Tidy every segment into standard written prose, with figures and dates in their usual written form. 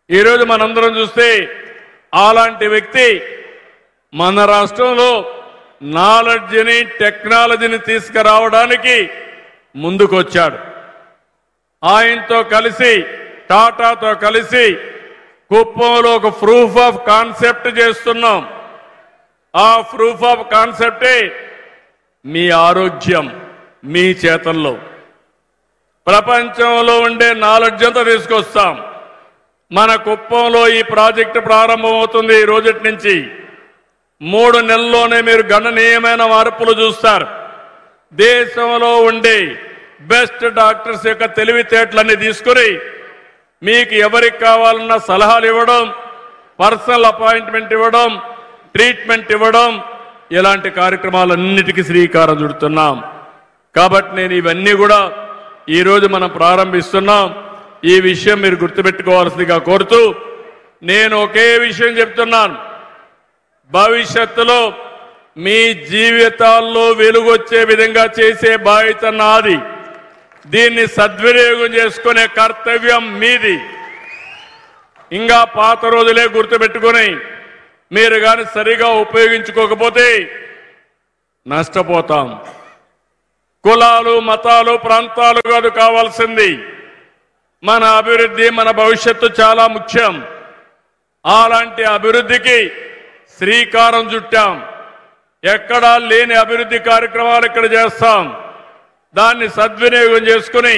ఈరోజు మనందరం చూస్తే అలాంటి వ్యక్తి మన రాష్ట్రంలో నాలెడ్జిని టెక్నాలజీని తీసుకురావడానికి ముందుకొచ్చాడు. ఆయనతో కలిసి టాటాతో కలిసి కుప్పంలో ఒక ప్రూఫ్ ఆఫ్ కాన్సెప్ట్ చేస్తున్నాం. ఆ ప్రూఫ్ ఆఫ్ కాన్సెప్టే మీ ఆరోగ్యం మీ చేతల్లో. ప్రపంచంలో ఉండే నాలెడ్జ్ అంతా తీసుకొస్తాం. మన కుప్పంలో ఈ ప్రాజెక్టు ప్రారంభమవుతుంది. ఈ రోజటి నుంచి 3 నెలల్లోనే మీరు గణనీయమైన మార్పులు చూస్తారు. దేశంలో ఉండే బెస్ట్ డాక్టర్స్ యొక్క తెలివితేటలన్నీ తీసుకుని మీకు ఎవరికి కావాలన్న సలహాలు ఇవ్వడం, పర్సనల్ అపాయింట్మెంట్ ఇవ్వడం, ట్రీట్మెంట్ ఇవ్వడం, ఇలాంటి కార్యక్రమాలన్నిటికీ శ్రీకారం చుడుతున్నాం. కాబట్టి నేను ఇవన్నీ కూడా ఈరోజు మనం ప్రారంభిస్తున్నాం. ఈ విషయం మీరు గుర్తుపెట్టుకోవాల్సిందిగా కోరుతూ నేను ఒకే విషయం చెప్తున్నాను. భవిష్యత్తులో మీ జీవితాల్లో వెలుగొచ్చే విధంగా చేసే బాధ్యత నాది. దీన్ని సద్వినియోగం చేసుకునే కర్తవ్యం మీది. ఇంకా పాత రోజులే గుర్తుపెట్టుకుని మీరు కానీ సరిగా ఉపయోగించుకోకపోతే నష్టపోతాం. కులాలు మతాలు ప్రాంతాలు కాదు కావాల్సింది, మన అభివృద్ధి మన భవిష్యత్తు చాలా ముఖ్యం. అలాంటి అభివృద్ధికి శ్రీకారం చుట్టాం. ఎక్కడా లేని అభివృద్ధి కార్యక్రమాలు ఇక్కడ చేస్తాం. దాన్ని సద్వినియోగం చేసుకుని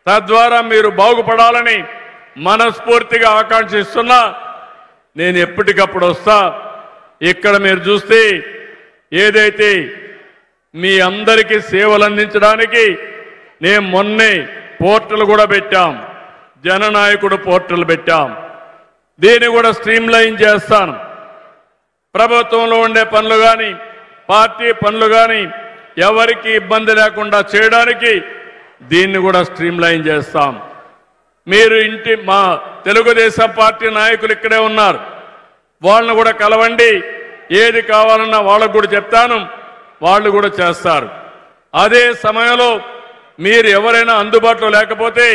తద్వారా మీరు బాగుపడాలని మనస్ఫూర్తిగా ఆకాంక్షిస్తున్నా. నేను ఎప్పటికప్పుడు వస్తా. ఇక్కడ మీరు చూస్తే ఏదైతే మీ అందరికీ సేవలు అందించడానికి నేను మొన్నే పోర్టల్ కూడా పెట్టాం. జననాయకుడు పోర్టల్ పెట్టాం. దీన్ని కూడా స్ట్రీమ్లైన్ చేస్తాను. ప్రభుత్వంలో ఉండే పనులు కానీ పార్టీ పనులు కానీ ఎవరికి ఇబ్బంది లేకుండా చేయడానికి దీన్ని కూడా స్ట్రీమ్లైన్ చేస్తాం. మీరు మా తెలుగుదేశం పార్టీ నాయకులు ఇక్కడే ఉన్నారు. వాళ్ళని కూడా కలవండి. ఏది కావాలన్నా వాళ్ళకు కూడా చెప్తాను, వాళ్ళు కూడా చేస్తారు. అదే సమయంలో మీరు ఎవరైనా అందుబాటులో లేకపోతే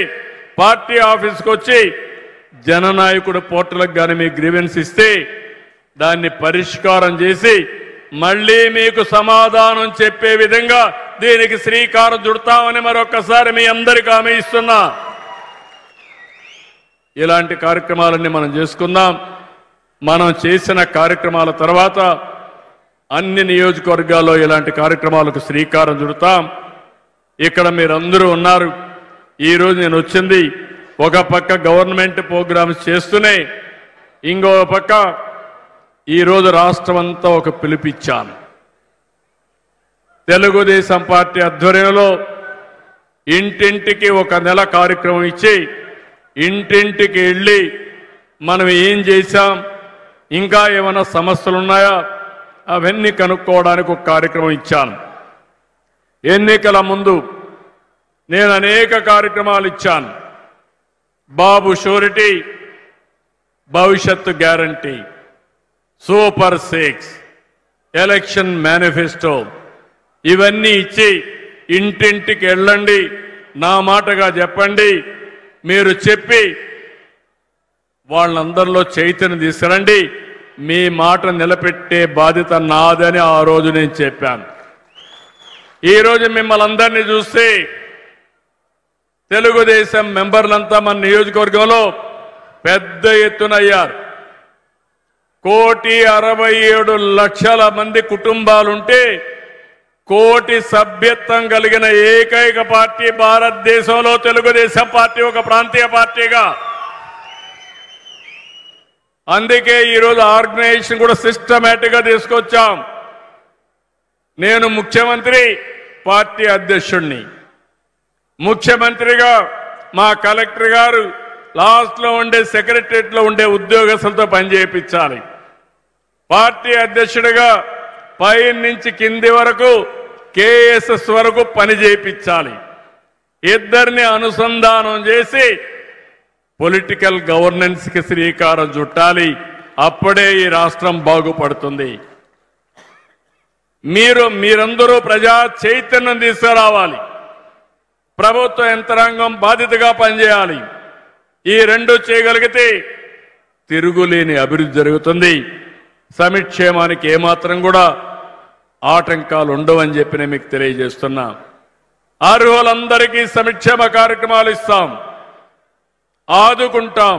పార్టీ ఆఫీస్కి వచ్చి జననాయకుడు పోర్టల్కి కానీ మీ గ్రీవెన్స్ ఇస్తే దాన్ని పరిష్కారం చేసి మళ్ళీ మీకు సమాధానం చెప్పే విధంగా దీనికి శ్రీకారం చుడతామని మరొకసారి మీ అందరికీ హామీ ఇస్తున్నా. ఇలాంటి కార్యక్రమాలన్నీ మనం చేసుకుందాం. మనం చేసిన కార్యక్రమాల తర్వాత అన్ని నియోజకవర్గాల్లో ఇలాంటి కార్యక్రమాలకు శ్రీకారం చుడతాం. ఇక్కడ మీరందరూ ఉన్నారు. ఈరోజు నేను వచ్చింది ఒక పక్క గవర్నమెంట్ ప్రోగ్రామ్స్ చేస్తూనే ఇంకో పక్క ఈరోజు రాష్ట్రం అంతా ఒక పిలుపిచ్చాను. తెలుగుదేశం పార్టీ ఆధ్వర్యంలో ఇంటింటికి ఒక నెల కార్యక్రమం ఇచ్చి ఇంటింటికి వెళ్ళి మనం ఏం చేశాం, ఇంకా ఏమైనా సమస్యలు ఉన్నాయా అవన్నీ కనుక్కోవడానికి ఒక కార్యక్రమం ఇచ్చాను. ఎన్నికల ముందు నేను అనేక కార్యక్రమాలు ఇచ్చాను. బాబు షూరిటీ, భవిష్యత్తు గ్యారంటీ, సూపర్ 6, ఎలక్షన్ మేనిఫెస్టో ఇవన్నీ ఇచ్చి ఇంటింటికి వెళ్ళండి, నా మాటగా చెప్పండి, మీరు చెప్పి వాళ్ళందరిలో చైతన్యం తీసుకురండి, మీ మాట నిలబెట్టే బాధ్యత నాదని ఆ రోజు నేను చెప్పాను. ఈరోజు మిమ్మల్ని అందరినీ చూస్తే తెలుగుదేశం మెంబర్లంతా మన నియోజకవర్గంలో పెద్ద ఎత్తున అయ్యారు. 1,67,00,000 మంది కుటుంబాలుంటే 1 కోటి సభ్యత్వం కలిగిన ఏకైక పార్టీ భారతదేశంలో తెలుగుదేశం పార్టీ ఒక ప్రాంతీయ పార్టీగా. అందుకే ఈరోజు ఆర్గనైజేషన్ కూడా సిస్టమేటిక్ గా తీసుకొచ్చాం. నేను ముఖ్యమంత్రి, పార్టీ అధ్యక్షుడిని. ముఖ్యమంత్రిగా మా కలెక్టర్ గారు లాస్ట్ లో ఉండే సెక్రటరియట్ లో ఉండే ఉద్యోగస్తులతో పనిచేయించాలి. పార్టీ అధ్యక్షుడిగా పై నుంచి కింది వరకు కేఎస్ఎస్ వరకు పని చేయించాలి. ఇద్దరిని అనుసంధానం చేసి పొలిటికల్ గవర్నెన్స్ కి శ్రీకారం చుట్టాలి. అప్పుడే ఈ రాష్ట్రం బాగుపడుతుంది. మీరందరూ ప్రజా చైతన్యం తీసుకురావాలి. ప్రభుత్వ యంత్రాంగం బాధ్యతగా పనిచేయాలి. ఈ రెండు చేయగలిగితే తిరుగులేని అభివృద్ధి జరుగుతుంది. సంక్షేమానికి ఏమాత్రం కూడా ఆటంకాలు ఉండవని చెప్పి నేను మీకు తెలియజేస్తున్నా. అర్హులందరికీ సంక్షేమ కార్యక్రమాలు ఇస్తాం, ఆదుకుంటాం.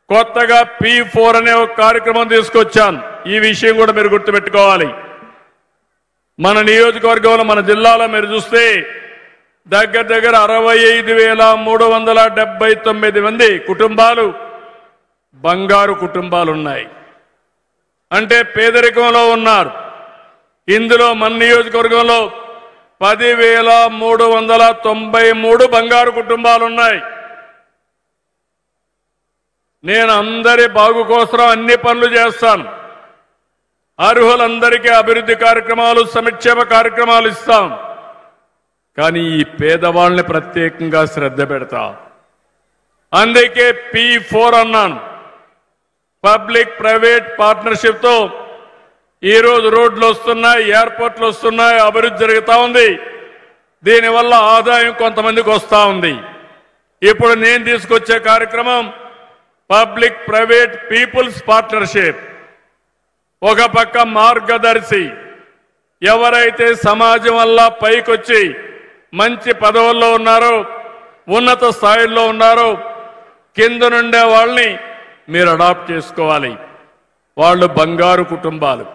కొత్తగా P4 అనే ఒక కార్యక్రమం తీసుకొచ్చాను. ఈ విషయం కూడా మీరు గుర్తుపెట్టుకోవాలి. మన నియోజకవర్గంలో మన జిల్లాలో మీరు చూస్తే దగ్గర దగ్గర 65,379 మంది కుటుంబాలు బంగారు కుటుంబాలు ఉన్నాయి. అంటే పేదరికంలో ఉన్నారు. ఇందులో మన నియోజకవర్గంలో 10,393 బంగారు కుటుంబాలు ఉన్నాయి. నేను అందరి బాగు కోసం అన్ని పనులు చేస్తాను. అర్హులందరికీ అభివృద్ధి కార్యక్రమాలు, సంక్షేమ కార్యక్రమాలు ఇస్తాం. కానీ ఈ పేదవాళ్ళని ప్రత్యేకంగా శ్రద్ధ పెడతా. అందుకే P4 అన్నాను. పబ్లిక్ ప్రైవేట్ పార్ట్నర్షిప్ తో ఈరోజు రోడ్లు వస్తున్నాయి, ఎయిర్పోర్ట్లు వస్తున్నాయి, అభివృద్ధి జరుగుతూ ఉంది. దీనివల్ల ఆదాయం కొంతమందికి వస్తూ ఉంది. ఇప్పుడు నేను తీసుకొచ్చే కార్యక్రమం పబ్లిక్ ప్రైవేట్ పీపుల్స్ పార్ట్నర్షిప్. ఒక పక్క మార్గదర్శి, ఎవరైతే సమాజం వల్ల పైకొచ్చి మంచి పదవుల్లో ఉన్నారో, ఉన్నత స్థాయిల్లో ఉన్నారో, కింద నుండే వాళ్ళని మీరు అడాప్ట్ చేసుకోవాలి. వాళ్ళు బంగారు కుటుంబాలు.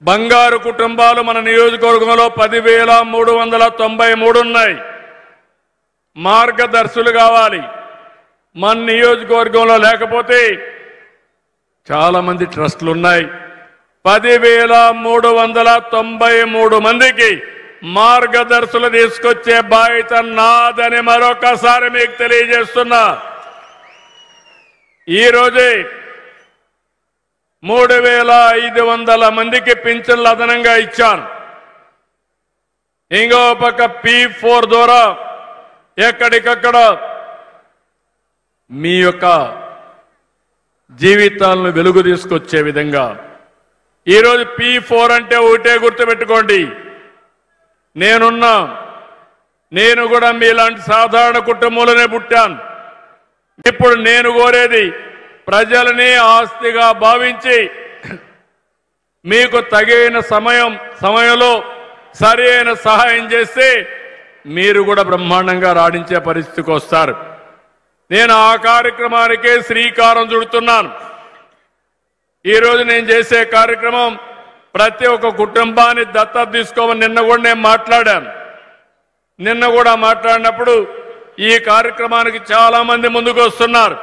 బంగారు కుటుంబాలు మన నియోజకవర్గంలో 10,393 ఉన్నాయి. మార్గదర్శులు కావాలి. మన నియోజకవర్గంలో లేకపోతే చాలా మంది ట్రస్టులు ఉన్నాయి. 10,393 మందికి మార్గదర్శులు తీసుకొచ్చే బాధ్యత నాదని మరొకసారి మీకు తెలియజేస్తున్నా. ఈ రోజే 3,500 మందికి పింఛన్లు అదనంగా ఇచ్చాను. ఇంకో పక్క P4 ద్వారా ఎక్కడికక్కడ మీ యొక్క జీవితాలను వెలుగు తీసుకొచ్చే విధంగా ఈరోజు P4 అంటే ఒకటే గుర్తుపెట్టుకోండి. నేను కూడా మీలాంటి సాధారణ కుటుంబంలోనే పుట్టాను. ఇప్పుడు నేను కోరేది ప్రజలని ఆస్తిగా భావించి మీకు తగిన సమయంలో సరి అయిన సహాయం చేస్తే మీరు కూడా బ్రహ్మాండంగా రాణించే పరిస్థితికి వస్తారు. నేను ఆ కార్యక్రమానికే శ్రీకారం చుడుతున్నాను. ఈరోజు నేను చేసే కార్యక్రమం ప్రతి ఒక్క కుటుంబాన్ని దత్తత తీసుకోమని నిన్న కూడా నేను మాట్లాడాను. నిన్న కూడా మాట్లాడినప్పుడు ఈ కార్యక్రమానికి చాలా మంది ముందుకు వస్తున్నారు.